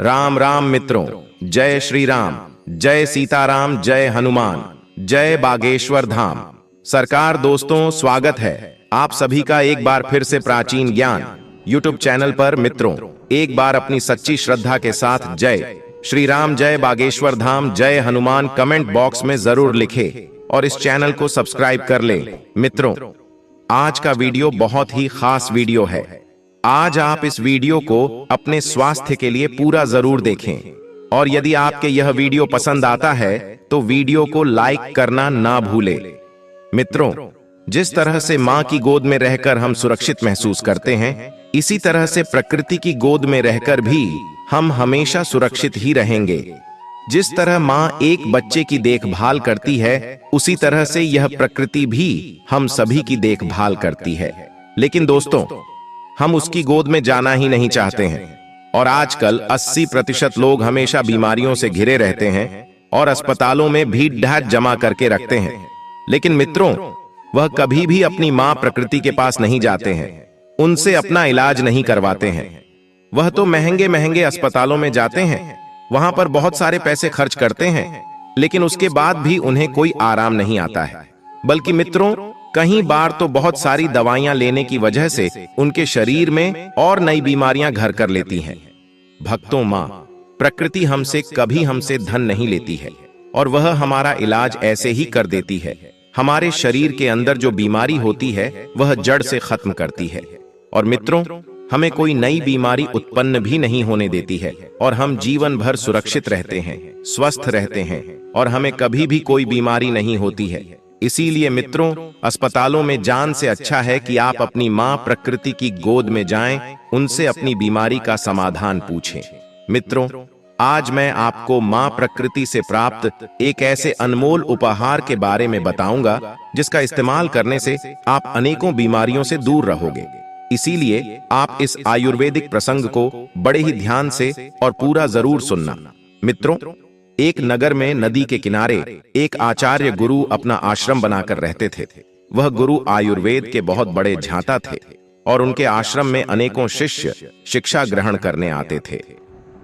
राम राम मित्रों, जय श्री राम, जय सीताराम, जय हनुमान, जय बागेश्वर धाम। सरकार दोस्तों, स्वागत है आप सभी का एक बार फिर से प्राचीन ज्ञान यूट्यूब चैनल पर। मित्रों, एक बार अपनी सच्ची श्रद्धा के साथ जय श्री राम, जय बागेश्वर धाम, जय हनुमान कमेंट बॉक्स में जरूर लिखे और इस चैनल को सब्सक्राइब कर ले। मित्रों, आज का वीडियो बहुत ही खास वीडियो है। आज आप इस वीडियो को अपने स्वास्थ्य के लिए पूरा जरूर देखें और यदि आपके यह वीडियो पसंद आता है तो वीडियो को लाइक करना ना भूलें। मित्रों, जिस तरह से मां की गोद में रहकर हम सुरक्षित महसूस करते हैं, इसी तरह से प्रकृति की गोद में रहकर भी हम हमेशा सुरक्षित ही रहेंगे। जिस तरह मां एक बच्चे की देखभाल करती है, उसी तरह से यह प्रकृति भी हम सभी की देखभाल करती है। लेकिन दोस्तों, हम उसकी गोद में जाना ही नहीं चाहते हैं और आजकल 80% लोग हमेशा बीमारियों से घिरे रहते हैं और अस्पतालों में भीड़ ढाड़ जमा करके रखते हैं। लेकिन मित्रों, वह कभी भी अपनी मां प्रकृति के पास नहीं जाते हैं, उनसे अपना इलाज नहीं करवाते हैं। वह तो महंगे महंगे अस्पतालों में जाते हैं, वहां पर बहुत सारे पैसे खर्च करते हैं, लेकिन उसके बाद भी उन्हें कोई आराम नहीं आता है। बल्कि मित्रों, कई बार तो बहुत सारी दवाइयां लेने की वजह से उनके शरीर में और नई बीमारियां घर कर लेती हैं। भक्तों, मां प्रकृति हमसे धन नहीं लेती है और वह हमारा इलाज ऐसे ही कर देती है। हमारे शरीर के अंदर जो बीमारी होती है वह जड़ से खत्म करती है और मित्रों, हमें कोई नई बीमारी उत्पन्न भी नहीं होने देती है और हम जीवन भर सुरक्षित रहते हैं, स्वस्थ रहते हैं और हमें कभी भी कोई बीमारी नहीं होती है। इसीलिए मित्रों, अस्पतालों में जान से अच्छा है कि आप अपनी मां प्रकृति की गोद में जाएं, उनसे अपनी बीमारी का समाधान पूछें। मित्रों, आज मैं आपको मां प्रकृति से प्राप्त एक ऐसे अनमोल उपहार के बारे में बताऊंगा जिसका इस्तेमाल करने से आप अनेकों बीमारियों से दूर रहोगे। इसीलिए आप इस आयुर्वेदिक प्रसंग को बड़े ही ध्यान से और पूरा जरूर सुनना। मित्रों, एक नगर में नदी के किनारे एक आचार्य गुरु अपना आश्रम बनाकर रहते थे। वह गुरु आयुर्वेद के बहुत बड़े झांता थे और उनके आश्रम में अनेकों शिष्य शिक्षा ग्रहण करने आते थे।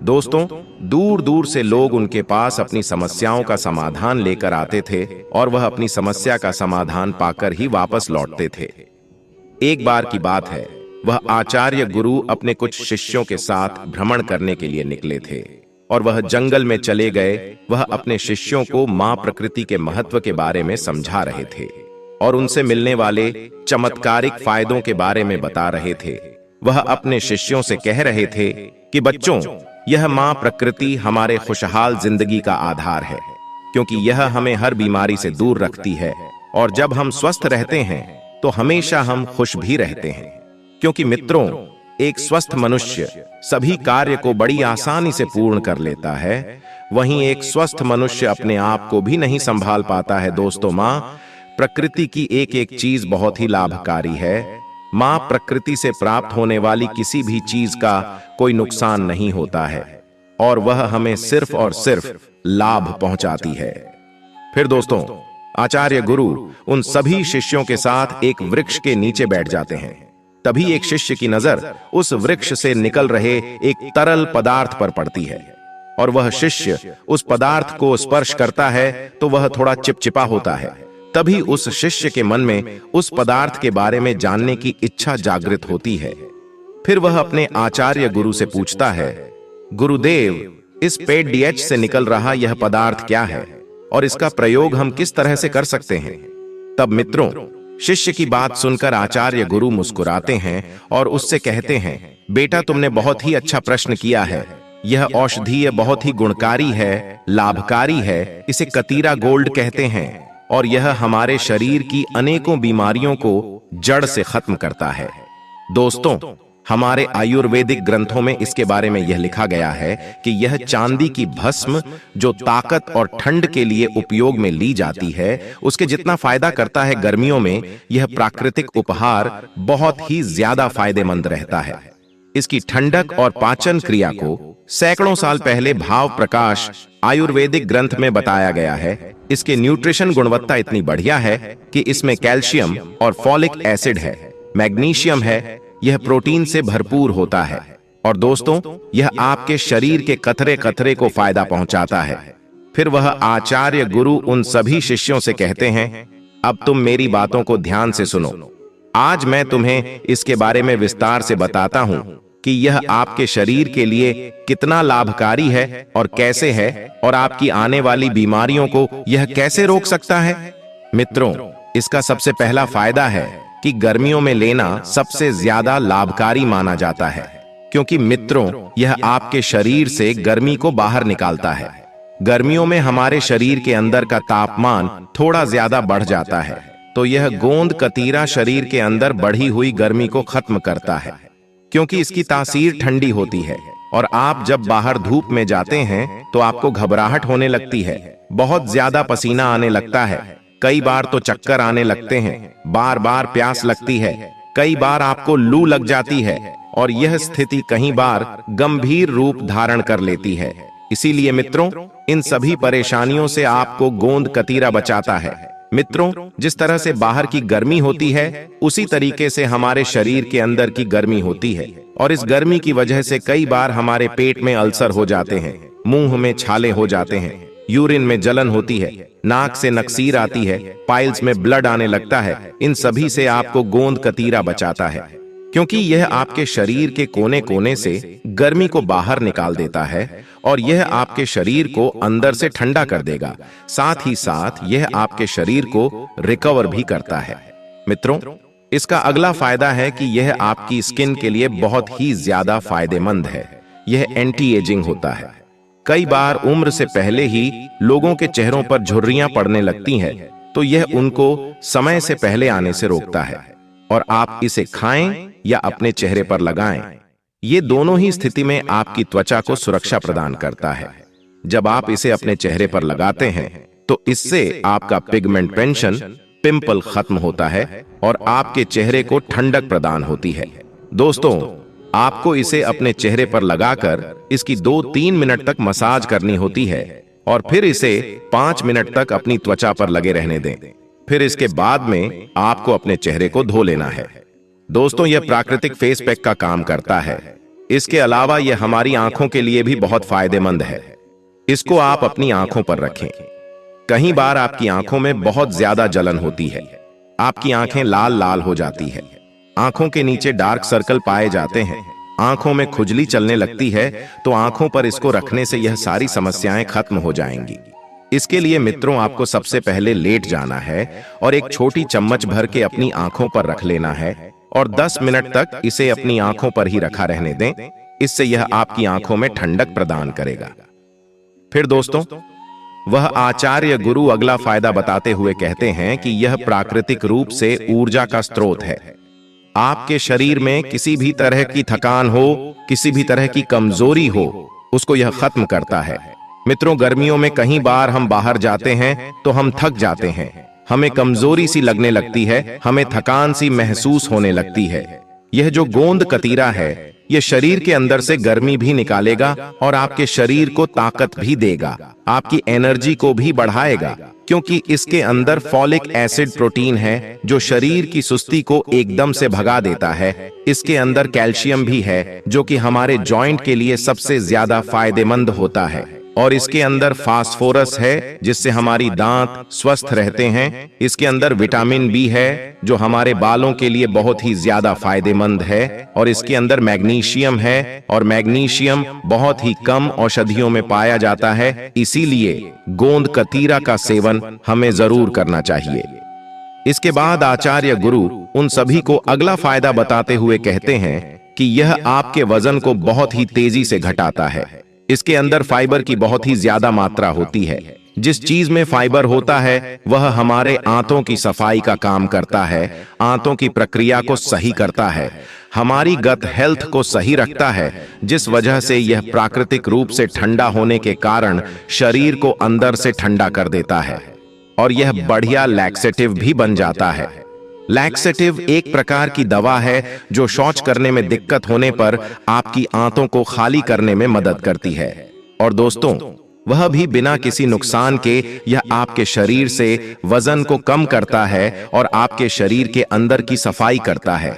दोस्तों, दूर दूर से लोग उनके पास अपनी समस्याओं का समाधान लेकर आते थे और वह अपनी समस्या का समाधान पाकर ही वापस लौटते थे। एक बार की बात है, वह आचार्य गुरु अपने कुछ शिष्यों के साथ भ्रमण करने के लिए निकले थे और वह जंगल में चले गए। वह अपने शिष्यों को मां प्रकृति के महत्व के बारे में समझा रहे थे और उनसे मिलने वाले चमत्कारिक फायदों के बारे में बता रहे थे। वह अपने शिष्यों से कह रहे थे कि बच्चों, यह मां प्रकृति हमारे खुशहाल जिंदगी का आधार है, क्योंकि यह हमें हर बीमारी से दूर रखती है और जब हम स्वस्थ रहते हैं तो हमेशा हम खुश भी रहते हैं। क्योंकि मित्रों, एक स्वस्थ मनुष्य सभी कार्य को बड़ी आसानी से पूर्ण कर लेता है, वहीं एक स्वस्थ मनुष्य अपने आप को भी नहीं संभाल पाता है। दोस्तों, मां प्रकृति की एक एक चीज बहुत ही लाभकारी है। मां प्रकृति से प्राप्त होने वाली किसी भी चीज का कोई नुकसान नहीं होता है और वह हमें सिर्फ और सिर्फ लाभ पहुंचाती है। फिर दोस्तों, आचार्य गुरु उन सभी शिष्यों के साथ एक वृक्ष के नीचे बैठ जाते हैं। तभी एक शिष्य की नजर उस वृक्ष से निकल रहे एक तरल पदार्थ पर पड़ती है और वह शिष्य उस पदार्थ को स्पर्श करता है तो वह थोड़ा चिपचिपा होता है। तभी उस शिष्य के मन में उस पदार्थ के बारे में जानने की इच्छा जागृत होती है। फिर वह अपने आचार्य गुरु से पूछता है, गुरुदेव, इस पेट डीएच से निकल रहा यह पदार्थ क्या है और इसका प्रयोग हम किस तरह से कर सकते हैं? तब मित्रों, शिष्य की बात सुनकर आचार्य गुरु मुस्कुराते हैं और उससे कहते हैं, बेटा, तुमने बहुत ही अच्छा प्रश्न किया है। यह औषधीय बहुत ही गुणकारी है, लाभकारी है। इसे कतीरा गोल्ड कहते हैं और यह हमारे शरीर की अनेकों बीमारियों को जड़ से खत्म करता है। दोस्तों, हमारे आयुर्वेदिक ग्रंथों में इसके बारे में यह लिखा गया है कि यह चांदी की भस्म जो ताकत और ठंड के लिए उपयोग में ली जाती है, उसके जितना फायदा करता है, गर्मियों में यह प्राकृतिक उपहार बहुत ही ज्यादा फायदेमंद रहता है। इसकी ठंडक और पाचन क्रिया को सैकड़ों साल पहले भाव प्रकाश आयुर्वेदिक ग्रंथ में बताया गया है। इसके न्यूट्रिशन गुणवत्ता इतनी बढ़िया है कि इसमें कैल्शियम और फॉलिक एसिड है, मैग्नीशियम है, यह प्रोटीन से भरपूर होता है और दोस्तों, यह आपके शरीर के कतरे कतरे को फायदा पहुंचाता है। फिर वह आचार्य गुरु उन सभी शिष्यों से कहते हैं, अब तुम मेरी बातों को ध्यान से सुनो। आज मैं तुम्हें इसके बारे में विस्तार से बताता हूं कि यह आपके शरीर के लिए कितना लाभकारी है और कैसे है, और आपकी आने वाली बीमारियों को यह कैसे रोक सकता है। मित्रों, इसका सबसे पहला फायदा है कि गर्मियों में लेना सबसे ज्यादा लाभकारी माना जाता है, क्योंकि मित्रों, यह आपके शरीर से गर्मी को बाहर निकालता है। गर्मियों में हमारे शरीर के अंदर का तापमान थोड़ा ज्यादा बढ़ जाता है, तो यह गोंद कतीरा शरीर के अंदर बढ़ी हुई गर्मी को खत्म करता है, क्योंकि इसकी तासीर ठंडी होती है। और आप जब बाहर धूप में जाते हैं तो आपको घबराहट होने लगती है, बहुत ज्यादा पसीना आने लगता है, कई बार तो चक्कर आने लगते हैं, बार बार प्यास लगती है, कई बार आपको लू लग जाती है, और यह स्थिति कई बार गंभीर रूप धारण कर लेती है। इसीलिए मित्रों, इन सभी परेशानियों से आपको गोंद कतीरा बचाता है। मित्रों, जिस तरह से बाहर की गर्मी होती है, उसी तरीके से हमारे शरीर के अंदर की गर्मी होती है, और इस गर्मी की वजह से कई बार हमारे पेट में अल्सर हो जाते हैं, मुंह में छाले हो जाते हैं, यूरिन में जलन होती है, नाक से नक्सीर आती है, पाइल्स में ब्लड आने लगता है। इन सभी से आपको गोंद कतीरा बचाता है, क्योंकि यह आपके शरीर के कोने कोने से गर्मी को बाहर निकाल देता है, और यह आपके शरीर को अंदर से ठंडा कर देगा। साथ ही साथ यह आपके शरीर को रिकवर भी करता है। मित्रों, इसका अगला फायदा है कि यह आपकी स्किन के लिए बहुत ही ज्यादा फायदेमंद है। यह एंटी एजिंग होता है। कई बार उम्र से पहले ही लोगों के चेहरों पर झुर्रियां पड़ने लगती हैं, तो यह उनको समय से पहले आने से रोकता है। और आप इसे खाएं या अपने चेहरे पर लगाएं, ये दोनों ही स्थिति में आपकी त्वचा को सुरक्षा प्रदान करता है। जब आप इसे अपने चेहरे पर लगाते हैं तो इससे आपका पिगमेंटेशन, पिंपल खत्म होता है और आपके चेहरे को ठंडक प्रदान होती है। दोस्तों, आपको इसे अपने चेहरे पर लगाकर इसकी 2-3 मिनट तक मसाज करनी होती है, और फिर इसे 5 मिनट तक अपनी त्वचा पर लगे रहने दें। फिर इसके बाद में आपको अपने चेहरे को धो लेना है। दोस्तों, यह प्राकृतिक फेस पैक का काम करता है। इसके अलावा यह हमारी आंखों के लिए भी बहुत फायदेमंद है। इसको आप अपनी आंखों पर रखें। कई बार आपकी आंखों में बहुत ज्यादा जलन होती है, आपकी आंखें लाल लाल हो जाती है, आंखों के नीचे डार्क सर्कल पाए जाते हैं, आंखों में खुजली चलने लगती है, तो आंखों पर इसको रखने से यह सारी समस्याएं खत्म हो जाएंगी। इसके लिए मित्रों, आपको सबसे पहले लेट जाना है और एक छोटी चम्मच भर के अपनी आंखों पर रख लेना है, और 10 मिनट तक इसे अपनी आंखों पर ही रखा रहने दें। इससे यह आपकी आंखों में ठंडक प्रदान करेगा। फिर दोस्तों, वह आचार्य गुरु अगला फायदा बताते हुए कहते हैं कि यह प्राकृतिक रूप से ऊर्जा का स्रोत है। आपके शरीर में किसी भी तरह की थकान हो, किसी भी तरह की कमजोरी हो, उसको यह खत्म करता है। मित्रों, गर्मियों में कई बार हम बाहर जाते हैं तो हम थक जाते हैं, हमें कमजोरी सी लगने लगती है, हमें थकान सी महसूस होने लगती है। यह जो गोंद कतीरा है, यह शरीर के अंदर से गर्मी भी निकालेगा और आपके शरीर को ताकत भी देगा, आपकी एनर्जी को भी बढ़ाएगा, क्योंकि इसके अंदर फॉलिक एसिड प्रोटीन है जो शरीर की सुस्ती को एकदम से भगा देता है। इसके अंदर कैल्शियम भी है जो कि हमारे जॉइंट के लिए सबसे ज्यादा फायदेमंद होता है, और इसके अंदर फास्फोरस है जिससे हमारी दांत स्वस्थ रहते हैं। इसके अंदर विटामिन बी है जो हमारे बालों के लिए बहुत ही ज्यादा फायदेमंद है, और इसके अंदर मैग्नीशियम है, और मैग्नीशियम बहुत ही कम औषधियों में पाया जाता है। इसीलिए गोंद कतीरा का सेवन हमें जरूर करना चाहिए। इसके बाद आचार्य गुरु उन सभी को अगला फायदा बताते हुए कहते हैं कि यह आपके वजन को बहुत ही तेजी से घटाता है। इसके अंदर फाइबर की बहुत ही ज्यादा मात्रा होती है। जिस चीज में फाइबर होता है वह हमारे आंतों की सफाई का काम करता है, आंतों की प्रक्रिया को सही करता है, हमारी गट हेल्थ को सही रखता है, जिस वजह से यह प्राकृतिक रूप से ठंडा होने के कारण शरीर को अंदर से ठंडा कर देता है, और यह बढ़िया लैक्सेटिव भी बन जाता है। लैक्सेटिव एक प्रकार की दवा है जो शौच करने में दिक्कत होने पर आपकी आंतों को खाली करने में मदद करती है, और दोस्तों, वह भी बिना किसी नुकसान के यह आपके शरीर से वजन को कम करता है और आपके शरीर के अंदर की सफाई करता है।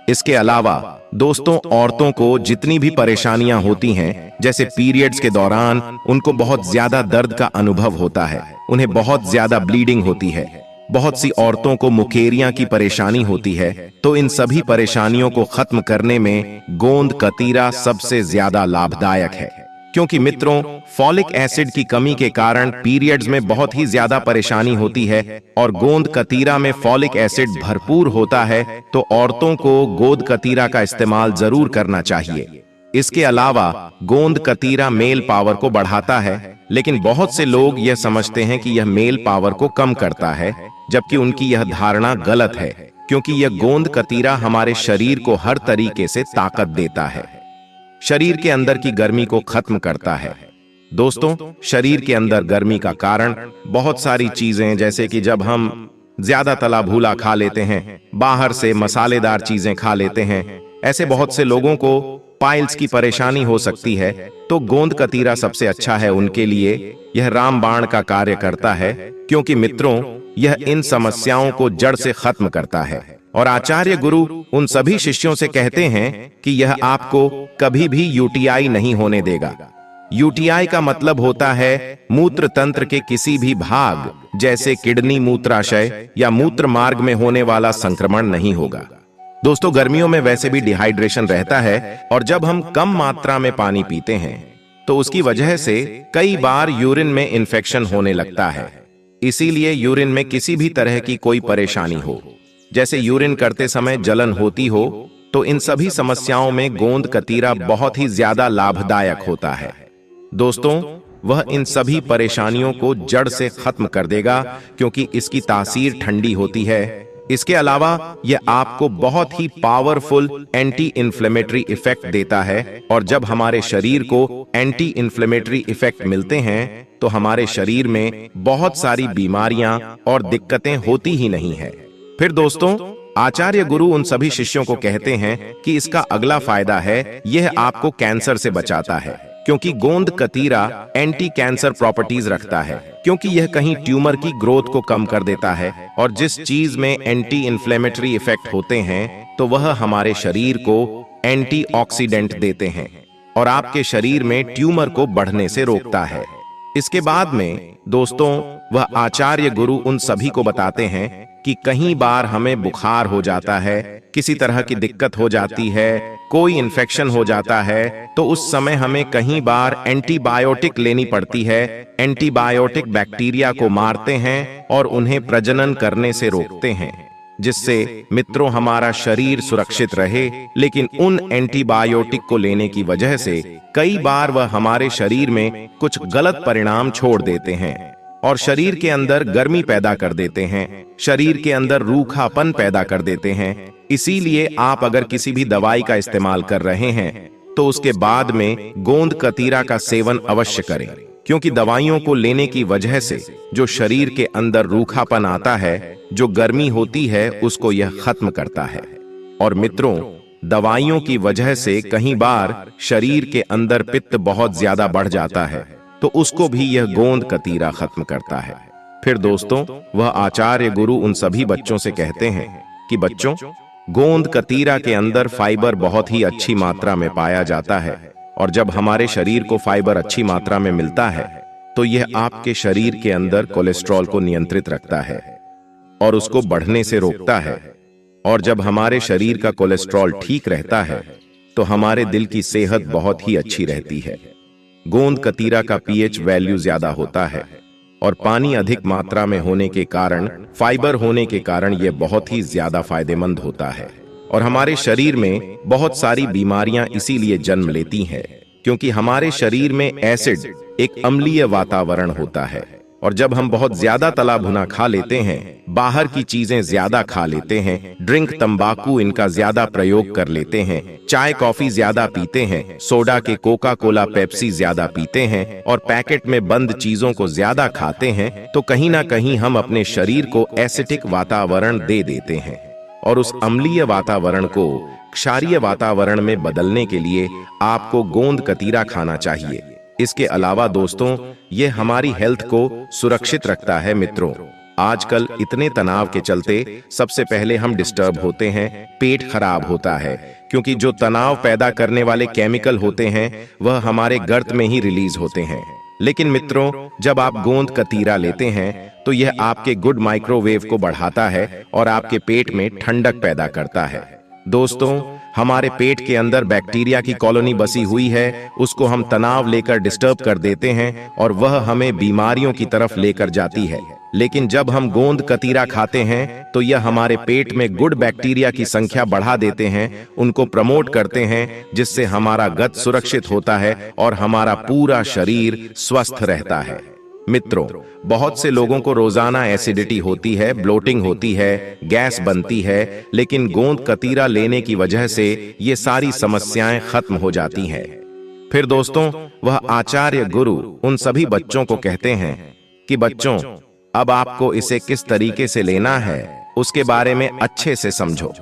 इसके अलावा दोस्तों, औरतों को जितनी भी परेशानियां होती हैं, जैसे पीरियड्स के दौरान उनको बहुत ज्यादा दर्द का अनुभव होता है, उन्हें बहुत ज्यादा ब्लीडिंग होती है, बहुत सी औरतों को मुकेरियां की परेशानी होती है, तो इन सभी परेशानियों को खत्म करने में गोंद कतीरा सबसे ज्यादा लाभदायक है। क्योंकि मित्रों, फॉलिक एसिड की कमी के कारण पीरियड्स में बहुत ही ज्यादा परेशानी होती है और गोंद कतीरा में फॉलिक एसिड भरपूर होता है, तो औरतों को गोंद कतीरा का इस्तेमाल जरूर करना चाहिए। इसके अलावा गोंद कतीरा मेल पावर को बढ़ाता है, लेकिन बहुत से लोग यह समझते हैं कि यह मेल पावर को कम करता है, जबकि उनकी यह धारणा गलत है, क्योंकि यह गोंद कतीरा हमारे शरीर को हर तरीके से ताकत देता है, शरीर के अंदर की गर्मी को खत्म करता है। दोस्तों, शरीर के अंदर गर्मी का कारण बहुत सारी चीजें, जैसे कि जब हम ज्यादा तला भूला खा लेते हैं, बाहर से मसालेदार चीजें खा लेते हैं, ऐसे बहुत से लोगों को पाइल्स की परेशानी हो सकती है, तो गोंद कतीरा सबसे अच्छा है उनके लिए। यह रामबाण का कार्य करता है, क्योंकि मित्रों, यह इन समस्याओं को जड़ से खत्म करता है। और आचार्य गुरु उन सभी शिष्यों से कहते हैं कि यह आपको कभी भी यूटीआई नहीं होने देगा। यूटीआई का मतलब होता है मूत्र तंत्र के किसी भी भाग, जैसे किडनी, मूत्राशय या मूत्र मार्ग में होने वाला संक्रमण नहीं होगा। दोस्तों, गर्मियों में वैसे भी डिहाइड्रेशन रहता है, और जब हम कम मात्रा में पानी पीते हैं तो उसकी वजह से कई बार यूरिन में इन्फेक्शन होने लगता है। इसीलिए यूरिन में किसी भी तरह की कोई परेशानी हो, जैसे यूरिन करते समय जलन होती हो, तो इन सभी समस्याओं में गोंद कतीरा बहुत ही ज्यादा लाभदायक होता है। दोस्तों, वह इन सभी परेशानियों को जड़ से खत्म कर देगा, क्योंकि इसकी तासीर ठंडी होती है। इसके अलावा यह आपको बहुत ही पावरफुल एंटी इन्फ्लेमेटरी इफेक्ट देता है, और जब हमारे शरीर को एंटी इन्फ्लेमेटरी इफेक्ट मिलते हैं तो हमारे शरीर में बहुत सारी बीमारियां और दिक्कतें होती ही नहीं है। फिर दोस्तों, आचार्य गुरु उन सभी शिष्यों को कहते हैं कि इसका अगला फायदा है, यह आपको कैंसर से बचाता है, क्योंकि गोंद कतीरा एंटी कैंसर प्रॉपर्टीज रखता है, क्योंकि यह कहीं ट्यूमर की ग्रोथ को कम कर देता है, और जिस चीज में एंटी इन्फ्लेमेटरी इफेक्ट होते हैं तो वह हमारे शरीर को एंटीऑक्सीडेंट देते हैं और आपके शरीर में ट्यूमर को बढ़ने से रोकता है। इसके बाद में दोस्तों, वह आचार्य गुरु उन सभी को बताते हैं कि कहीं बार हमें बुखार हो जाता है, किसी तरह की दिक्कत हो जाती है, कोई इन्फेक्शन हो जाता है, तो उस समय हमें कहीं बार एंटीबायोटिक लेनी पड़ती है। एंटीबायोटिक बैक्टीरिया को मारते हैं और उन्हें प्रजनन करने से रोकते हैं, जिससे मित्रों हमारा शरीर सुरक्षित रहे। लेकिन उन एंटीबायोटिक को लेने की वजह से कई बार वह हमारे शरीर में कुछ गलत परिणाम छोड़ देते हैं और शरीर के अंदर गर्मी पैदा कर देते हैं, शरीर के अंदर रूखापन पैदा कर देते हैं। इसीलिए आप अगर किसी भी दवाई का इस्तेमाल कर रहे हैं तो उसके बाद में गोंद कतीरा का सेवन अवश्य करें, क्योंकि दवाइयों को लेने की वजह से जो शरीर के अंदर रूखापन आता है, जो गर्मी होती है, उसको यह खत्म करता है। और मित्रों, दवाइयों की वजह से कहीं बार शरीर के अंदर पित्त बहुत ज्यादा बढ़ जाता है, तो उसको भी यह गोंद कतीरा खत्म करता है। फिर दोस्तों, वह आचार्य गुरु उन सभी बच्चों से कहते हैं कि बच्चों, गोंद कतीरा के अंदर फाइबर बहुत ही अच्छी मात्रा में पाया जाता है, और जब हमारे शरीर को फाइबर अच्छी मात्रा में मिलता है तो यह आपके शरीर के अंदर कोलेस्ट्रॉल को नियंत्रित रखता है और उसको बढ़ने से रोकता है। और जब हमारे शरीर का कोलेस्ट्रॉल ठीक रहता है तो हमारे दिल की सेहत बहुत ही अच्छी रहती है। गोंद कतीरा का पीएच वैल्यू ज्यादा होता है और पानी अधिक मात्रा में होने के कारण, फाइबर होने के कारण यह बहुत ही ज्यादा फायदेमंद होता है। और हमारे शरीर में बहुत सारी बीमारियां इसीलिए जन्म लेती हैं, क्योंकि हमारे शरीर में एसिड एक अम्लीय वातावरण होता है, और जब हम बहुत ज्यादा तला भुना खा लेते हैं, बाहर की चीजें ज्यादा खा लेते हैं, ड्रिंक तंबाकू इनका ज्यादा प्रयोग कर लेते हैं, चाय कॉफी ज्यादा पीते हैं, सोडा के कोका कोला पेप्सी ज्यादा पीते हैं और पैकेट में बंद चीजों को ज्यादा खाते हैं, तो कहीं ना कहीं हम अपने शरीर को एसिडिक वातावरण दे देते हैं। और उस अम्लीय वातावरण को क्षारीय वातावरण में बदलने के लिए आपको गोंद कतीरा खाना चाहिए। इसके अलावा दोस्तों, यह हमारी हेल्थ को सुरक्षित रखता है मित्रों, आजकल इतने तनाव के चलते सबसे पहले हम डिस्टर्ब होते हैं, पेट खराब होता है, क्योंकि जो तनाव पैदा करने वाले केमिकल होते हैं वह हमारे गर्त में ही रिलीज होते हैं। लेकिन मित्रों, जब आप गोंद कतीरा लेते हैं तो यह आपके गुड माइक्रोवेव को बढ़ाता है और आपके पेट में ठंडक पैदा करता है। दोस्तों, हमारे पेट के अंदर बैक्टीरिया की कॉलोनी बसी हुई है, उसको हम तनाव लेकर डिस्टर्ब कर देते हैं और वह हमें बीमारियों की तरफ लेकर जाती है। लेकिन जब हम गोंद कतीरा खाते हैं तो यह हमारे पेट में गुड बैक्टीरिया की संख्या बढ़ा देते हैं, उनको प्रमोट करते हैं, जिससे हमारा गट सुरक्षित होता है और हमारा पूरा शरीर स्वस्थ रहता है। मित्रों, बहुत से लोगों को रोजाना एसिडिटी होती है, ब्लोटिंग होती है, गैस बनती है, लेकिन गोंद कतीरा लेने की वजह से ये सारी समस्याएं खत्म हो जाती हैं। फिर दोस्तों, वह आचार्य गुरु उन सभी बच्चों को कहते हैं कि बच्चों, अब आपको इसे किस तरीके से लेना है उसके बारे में अच्छे से समझो।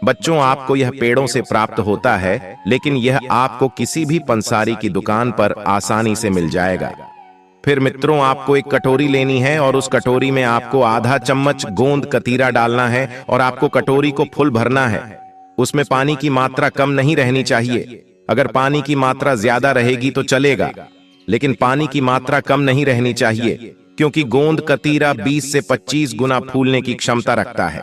बच्चों, आपको यह पेड़ों से प्राप्त होता है, लेकिन यह आपको किसी भी पंसारी की दुकान पर आसानी से मिल जाएगा। फिर मित्रों, आपको एक कटोरी लेनी है और उस कटोरी में आपको आधा चम्मच गोंद कतीरा डालना है और आपको कटोरी को फुल भरना है। उसमें पानी की मात्रा कम नहीं रहनी चाहिए। अगर पानी की मात्रा ज्यादा रहेगी तो चलेगा, लेकिन पानी की मात्रा कम नहीं रहनी चाहिए, क्योंकि गोंद कतीरा 20 से 25 गुना फूलने की क्षमता रखता है।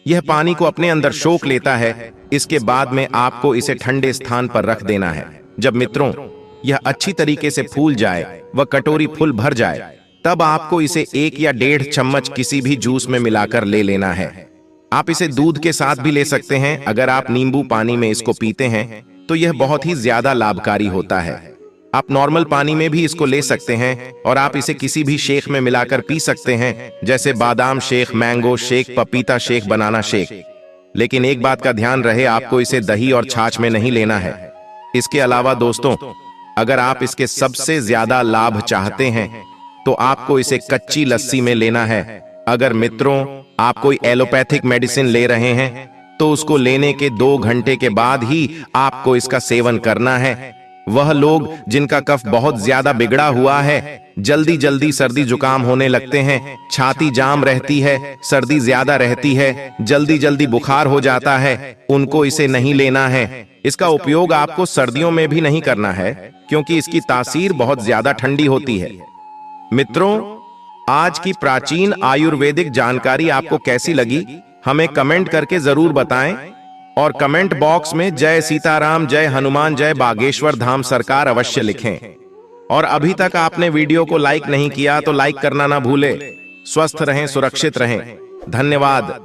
यह पानी को अपने अंदर सोख लेता है। इसके बाद में आपको इसे ठंडे स्थान पर रख देना है। जब मित्रों यह अच्छी तरीके से फूल जाए, वह कटोरी फुल भर जाए, तब आपको इसे 1 या 1.5 चम्मच किसी भी जूस में मिलाकर ले लेना है। आप इसे दूध के साथ भी ले सकते हैं। अगर आप नींबू पानी में इसको पीते हैं तो यह बहुत ही ज्यादा लाभकारी होता है। आप नॉर्मल पानी में भी इसको ले सकते हैं और आप इसे किसी भी शेक में मिलाकर पी सकते हैं, जैसे बादाम शेक, मैंगो शेक, पपीता शेक, बनाना शेक। लेकिन एक बात का ध्यान रहे, आपको इसे दही और छाछ में नहीं लेना है। इसके अलावा दोस्तों, अगर आप इसके सबसे ज्यादा लाभ चाहते हैं तो आपको इसे कच्ची लस्सी में लेना है। अगर मित्रों आप कोई एलोपैथिक मेडिसिन ले रहे हैं तो उसको लेने के 2 घंटे के बाद ही आपको इसका सेवन करना है। वह लोग जिनका कफ बहुत ज्यादा बिगड़ा हुआ है, जल्दी जल्दी सर्दी जुकाम होने लगते हैं, छाती जाम रहती है, सर्दी ज्यादा रहती है, जल्दी जल्दी बुखार हो जाता है, उनको इसे नहीं लेना है। इसका उपयोग आपको सर्दियों में भी नहीं करना है, क्योंकि इसकी तासीर बहुत ज्यादा ठंडी होती है। मित्रों, आज की प्राचीन आयुर्वेदिक जानकारी आपको कैसी लगी, हमें कमेंट करके जरूर बताएं और कमेंट बॉक्स में जय सीताराम, जय हनुमान, जय बागेश्वर धाम सरकार अवश्य लिखें। और अभी तक आपने वीडियो को लाइक नहीं किया तो लाइक करना ना भूलें। स्वस्थ रहें, सुरक्षित रहें। धन्यवाद।